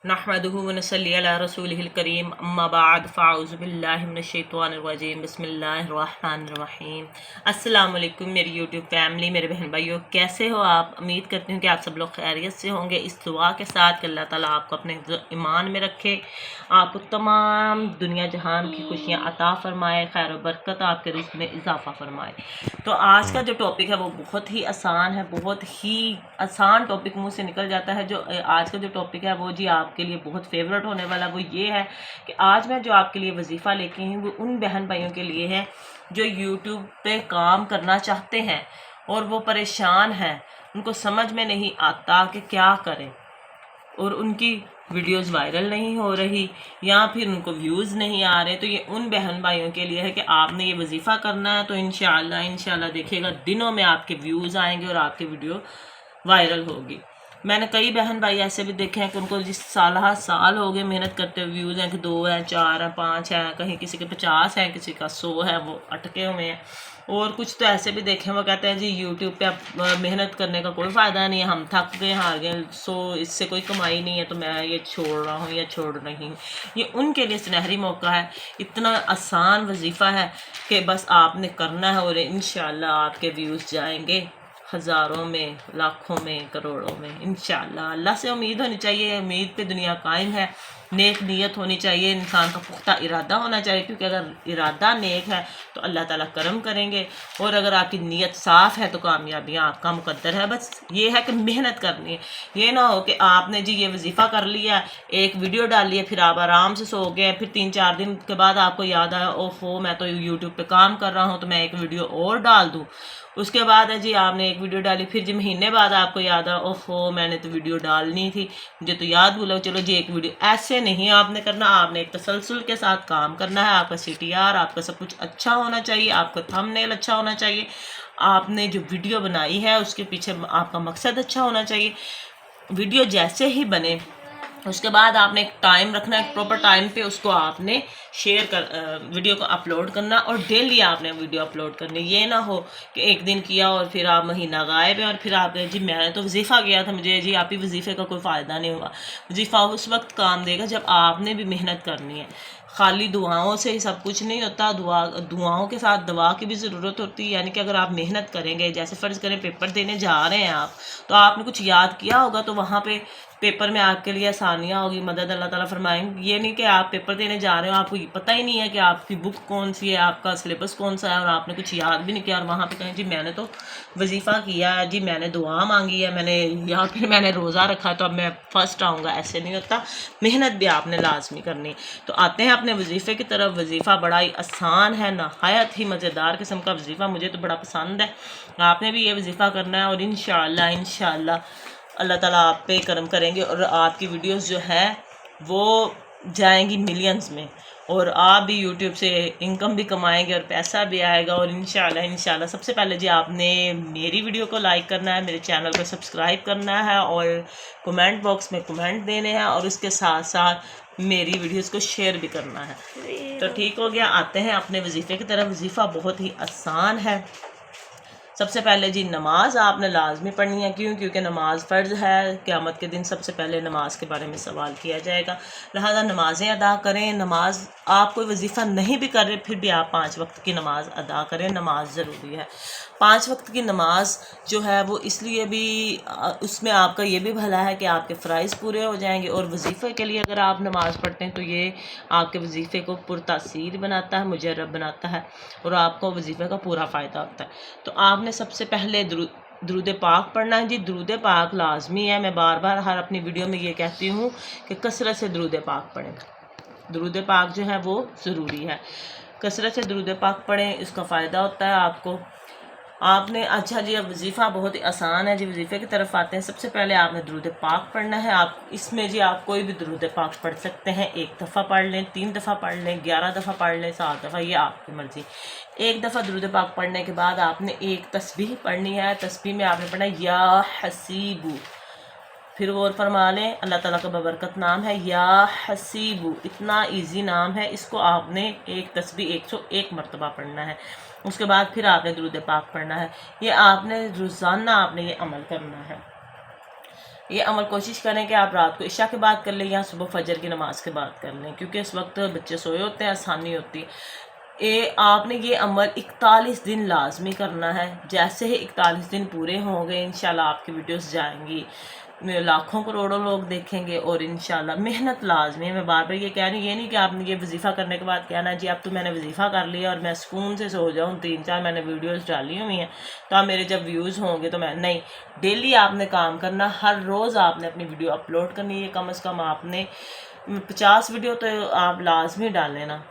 नहमदुहु व नसल्ली अला रसूलिहिल करीम अम्मा बाद फ़ाउज़ु बिल्लाहि मिनश्शैतानिर्रजीम बिस्मिल्लाहिर्रहमानिर्रहीम। अस्सलाम वालेकुम मेरी यूट्यूब फैमिली, मेरे बहन भाइयों, कैसे हो आप? उम्मीद करती हूँ कि आप सब लोग खैरियत से होंगे। इस दुआ के साथ कि अल्लाह ताला आपको अपने ईमान में रखे, आपको तमाम दुनिया जहान की खुशियाँ अता फ़रमाए, खैर बरकत आपके रिज़्क़ में इजाफ़ा फ़रमाए। तो आज का जो टॉपिक है वो बहुत ही आसान है, बहुत ही आसान टॉपिक मुँह से निकल जाता है। जो आज का जो टॉपिक है वो जी आपके लिए बहुत फेवरेट होने वाला वो ये है कि आज मैं जो आपके लिए वजीफ़ा लेके हूँ वो उन बहन भाइयों के लिए है जो यूट्यूब पे काम करना चाहते हैं और वो परेशान हैं, उनको समझ में नहीं आता कि क्या करें और उनकी वीडियोस वायरल नहीं हो रही या फिर उनको व्यूज़ नहीं आ रहे। तो ये उन बहन भाइयों के लिए है कि आपने ये वजीफ़ा करना है, तो इंशाल्लाह देखिएगा दिनों में आपके व्यूज़ आएंगे और आपकी वीडियो वायरल होगी। मैंने कई बहन भाई ऐसे भी देखे हैं कि उनको जिस साल हो गए मेहनत करते हुए, व्यूज़ हैं कि 2 हैं, 4 हैं, 5 हैं, कहीं किसी के 50 हैं, किसी का 100 है, वो अटके हुए हैं। और कुछ तो ऐसे भी देखे हैं वो कहते हैं जी यूट्यूब पे अब मेहनत करने का कोई फ़ायदा नहीं है, हम थक गए, हार गए, सो इससे कोई कमाई नहीं है, तो मैं ये छोड़ रहा हूँ या छोड़ रही हूँ। ये उनके लिए सुनहरी मौका है, इतना आसान वजीफ़ा है कि बस आपने करना है और इंशाल्लाह आपके व्यूज़ जाएंगे हज़ारों में, लाखों में, करोड़ों में इंशाल्लाह। अल्लाह से उम्मीद होनी चाहिए, उम्मीद पे दुनिया कायम है। नेक नीयत होनी चाहिए, इंसान का पुख्ता इरादा होना चाहिए, क्योंकि अगर इरादा नेक है तो अल्लाह ताला करम करेंगे और अगर आपकी नीयत साफ़ है तो कामयाबियाँ आपका मुकद्दर है। बस ये है कि मेहनत करनी है। ये ना हो कि आपने जी ये वजीफ़ा कर लिया, एक वीडियो डाल लिया, फिर आप आराम से सो गए, फिर 3-4 दिन के बाद आपको याद आया ओहो मैं तो यूट्यूब पे काम कर रहा हूँ, तो मैं एक वीडियो और डाल दूँ। उसके बाद है जी आपने एक वीडियो डाली, फिर जी महीने बाद आपको याद आया ओहो मैंने तो वीडियो डालनी थी, मुझे तो याद भूला, चलो जी एक वीडियो। ऐसे नहीं आपने करना, आपने एक तसलसल के साथ काम करना है। आपका CTR, आपका सब कुछ अच्छा होना चाहिए, आपका थंबनेल अच्छा होना चाहिए, आपने जो वीडियो बनाई है उसके पीछे आपका मकसद अच्छा होना चाहिए। वीडियो जैसे ही बने उसके बाद आपने एक टाइम रखना है, एक प्रॉपर टाइम पे उसको आपने शेयर कर वीडियो को अपलोड करना और डेली आपने वीडियो अपलोड करनी। ये ना हो कि एक दिन किया और फिर आप महीना गायब है और फिर आप जी मैंने तो वजीफ़ा किया था, मुझे जी आप ही वजीफ़े का कोई फ़ायदा नहीं हुआ। वजीफ़ा उस वक्त काम देगा जब आपने भी मेहनत करनी है। खाली दुआओं से ही सब कुछ नहीं होता, दुआओं के साथ दवा की भी ज़रूरत होती है। यानी कि अगर आप मेहनत करेंगे, जैसे फ़र्ज़ करें पेपर देने जा रहे हैं आप, तो आपने कुछ याद किया होगा, तो वहाँ पे पेपर में आपके लिए आसानियाँ होगी, मदद अल्लाह ताला फरमाएंगे। ये नहीं कि आप पेपर देने जा रहे हो, आपको पता ही नहीं है कि आपकी बुक कौन सी है, आपका सिलेबस कौन सा है और आपने कुछ याद भी नहीं किया और वहाँ पे कहें जी मैंने तो वजीफ़ा किया है, जी मैंने दुआ मांगी है, मैंने या फिर मैंने रोज़ा रखा तो अब मैं फ़र्स्ट आऊँगा। ऐसे नहीं होता, मेहनत भी आपने लाजमी करनी। तो आते हैं अपने वजीफ़े की तरफ। वजीफ़ा बड़ा ही आसान है, नहायत ही मज़ेदार किस्म का वजीफ़ा, मुझे तो बड़ा पसंद है। आपने भी ये वजीफ़ा करना है और इंशाअल्लाह अल्लाह ताला आप पे करम करेंगे और आपकी वीडियोस जो है वो जाएंगी मिलियंस में और आप भी यूट्यूब से इनकम भी कमाएंगे और पैसा भी आएगा। और इंशाल्लाह सबसे पहले जी आपने मेरी वीडियो को लाइक करना है, मेरे चैनल को सब्सक्राइब करना है और कमेंट बॉक्स में कमेंट देने हैं और उसके साथ साथ मेरी वीडियोस को शेयर भी करना है। तो ठीक हो गया, आते हैं अपने वजीफ़े की तरफ। वजीफ़ा बहुत ही आसान है। सबसे पहले जी नमाज आपने लाजमी पढ़नी है। क्यों? क्योंकि नमाज फ़र्ज़ है। क़यामत के दिन सबसे पहले नमाज के बारे में सवाल किया जाएगा, लिहाजा नमाज़ें अदा करें। नमाज आप कोई वजीफ़ा नहीं भी कर रहे फिर भी आप 5 वक्त की नमाज अदा करें, नमाज ज़रूरी है। 5 वक्त की नमाज जो है वो इसलिए भी उसमें आपका ये भी भला है कि आपके फ़राइज़ पूरे हो जाएंगे और वजीफ़े के लिए अगर आप नमाज़ पढ़ते हैं तो ये आपके वजीफ़े को पुरतासीर बनाता है, मुजर्रब बनाता है और आपको वजीफ़े का पूरा फ़ायदा होता है। तो आपने सबसे पहले दुरूद पाक पढ़ना है जी। दुरूद पाक लाजमी है। मैं बार बार हर अपनी वीडियो में ये कहती हूँ कि कसरत से दुरूद पाक पढ़ें। दुरूद पाक जो है वो ज़रूरी है, कसरत से दुरूद पाक पढ़ें, इसका फ़ायदा होता है आपको। आपने अच्छा जी अब वजीफ़ा बहुत ही आसान है जी। वजीफ़े की तरफ आते हैं। सबसे पहले आपने दुरूद पाक पढ़ना है। आप इसमें जी आप कोई भी दुरूद पाक पढ़ सकते हैं। 1 दफ़ा पढ़ लें, 3 दफ़ा पढ़ लें, 11 दफ़ा पढ़ लें, 7 दफ़ा, ये आपकी मर्ज़ी। 1 दफ़ा दुरूद पाक पढ़ने के बाद आपने एक तस्बीह पढ़नी है। तस्बीह में आपने पढ़ना है या हसीबू। फिर गौर फरमा लें, अल्लाह ताला का बबरकत नाम है या हसीबू, इतना इजी नाम है। इसको आपने एक तस्बीह 101 मरतबा पढ़ना है। उसके बाद फिर आपने दुरूद पाक पढ़ना है। ये आपने रोज़ाना आपने ये अमल करना है। ये अमल कोशिश करें कि आप रात को इशा के बाद कर लें या सुबह फजर की नमाज के बाद कर लें, क्योंकि इस वक्त बच्चे सोए होते हैं, आसानी होती है। आपने ये अमल 41 दिन लाजमी करना है। जैसे ही 41 दिन पूरे होंगे इंशाल्लाह आपकी वीडियोस जाएंगी, लाखों करोड़ों लोग देखेंगे और इंशाल्लाह मेहनत लाजमी है। मैं बार बार ये कह रही हूँ, ये नहीं कि आपने ये वजीफ़ा करने के बाद कहना जी अब तो मैंने वजीफ़ा कर लिया और मैं सुकून से सो जाऊँ, 3-4 मैंने वीडियोस डाली हुई हैं तो आप मेरे जब व्यूज़ होंगे तो मैं नहीं, डेली आपने काम करना, हर रोज़ आपने अपनी वीडियो अपलोड करनी है। कम से कम आपने 50 वीडियो तो आप लाजमी डालें ना,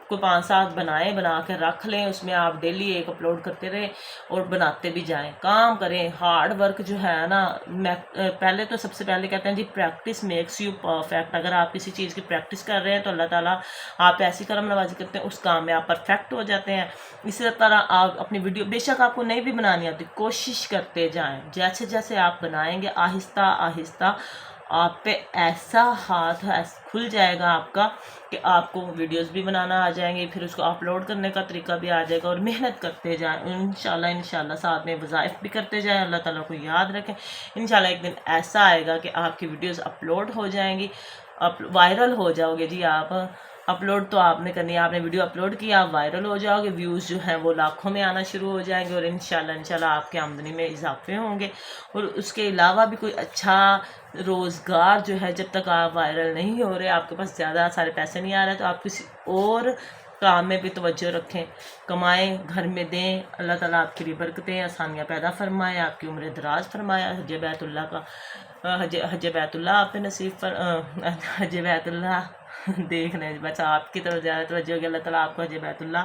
कोई 5-7 बनाएं, बना के रख लें, उसमें आप डेली एक अपलोड करते रहें और बनाते भी जाएं, काम करें। हार्ड वर्क जो है ना, मैं पहले तो सबसे पहले कहते हैं जी प्रैक्टिस मेक्स यू परफेक्ट। अगर आप किसी चीज़ की प्रैक्टिस कर रहे हैं तो अल्लाह ताला आप ऐसी करम नवाजी करते हैं, उस काम में आप परफेक्ट हो जाते हैं। इसी तरह आप अपनी वीडियो बेशक आपको नहीं भी बनानी आती, कोशिश करते जाएँ। जैसे जैसे आप बनाएंगे आहिस्ता आहिस्ता आप पे ऐसा हाथ खुल जाएगा आपका कि आपको वीडियोस भी बनाना आ जाएंगे, फिर उसको अपलोड करने का तरीका भी आ जाएगा। और मेहनत करते जाएं इंशाल्लाह साथ में वज़ाइफ भी करते जाएं, अल्लाह ताला को याद रखें। इंशाल्लाह एक दिन ऐसा आएगा कि आपकी वीडियोस अपलोड हो जाएंगी, वायरल हो जाओगे जी आप। अपलोड तो आपने करनी है, आपने वीडियो अपलोड किया आप वायरल हो जाओगे, व्यूज़ जो हैं वो लाखों में आना शुरू हो जाएंगे और इंशाल्लाह आपकी आमदनी में इजाफे होंगे। और उसके अलावा भी कोई अच्छा रोज़गार जो है, जब तक आप वायरल नहीं हो रहे, आपके पास ज़्यादा सारे पैसे नहीं आ रहे, तो आप किसी और काम में भी तवज्जो रखें, कमाएं, घर में दें। अल्लाह ताला आपके लिए बरकतें आसानियाँ पैदा फरमाए, आपकी उम्र दराज फरमाए। हज बैतुल्लाह का हज बैतुल्लाह आप पे नसीब हज बैतुल्लाह देख लें, बस आपकी तरफ ज़्यादा तवज्जो होगी, अल्लाह ताला आपको हज बैतुल्लाह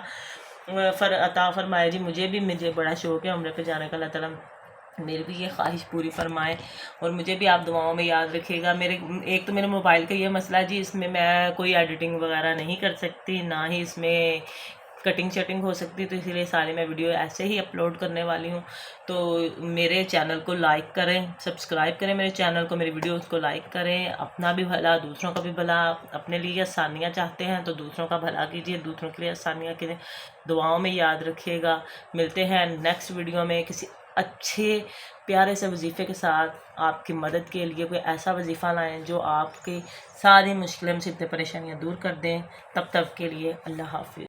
अता फरमाए जी। मुझे बड़ा शौक़ है उम्र पे जाने का, अल्लाह ताला मेरी भी ये ख्वाहिश पूरी फरमाए और मुझे भी आप दुआओं में याद रखिएगा। एक तो मेरे मोबाइल का ये मसला है जी, इसमें मैं कोई एडिटिंग वगैरह नहीं कर सकती, ना ही इसमें कटिंग शटिंग हो सकती, तो इसीलिए सारी मैं वीडियो ऐसे ही अपलोड करने वाली हूँ। तो मेरे चैनल को लाइक करें, सब्सक्राइब करें मेरे चैनल को, मेरी वीडियोस को लाइक करें। अपना भी भला, दूसरों का भी भला। अपने लिए आसानियाँ चाहते हैं तो दूसरों का भला कीजिए, दूसरों के लिए आसानियाँ कीजिए। दुआओं में याद रखिएगा। मिलते हैं नेक्स्ट वीडियो में किसी अच्छे प्यारे से वजीफ़े के साथ। आपकी मदद के लिए कोई ऐसा वजीफ़ा लाएं जो आपकी सारी मुश्किलें, मुसीबतें, परेशानियां दूर कर दें। तब तक के लिए अल्लाह हाफिज़।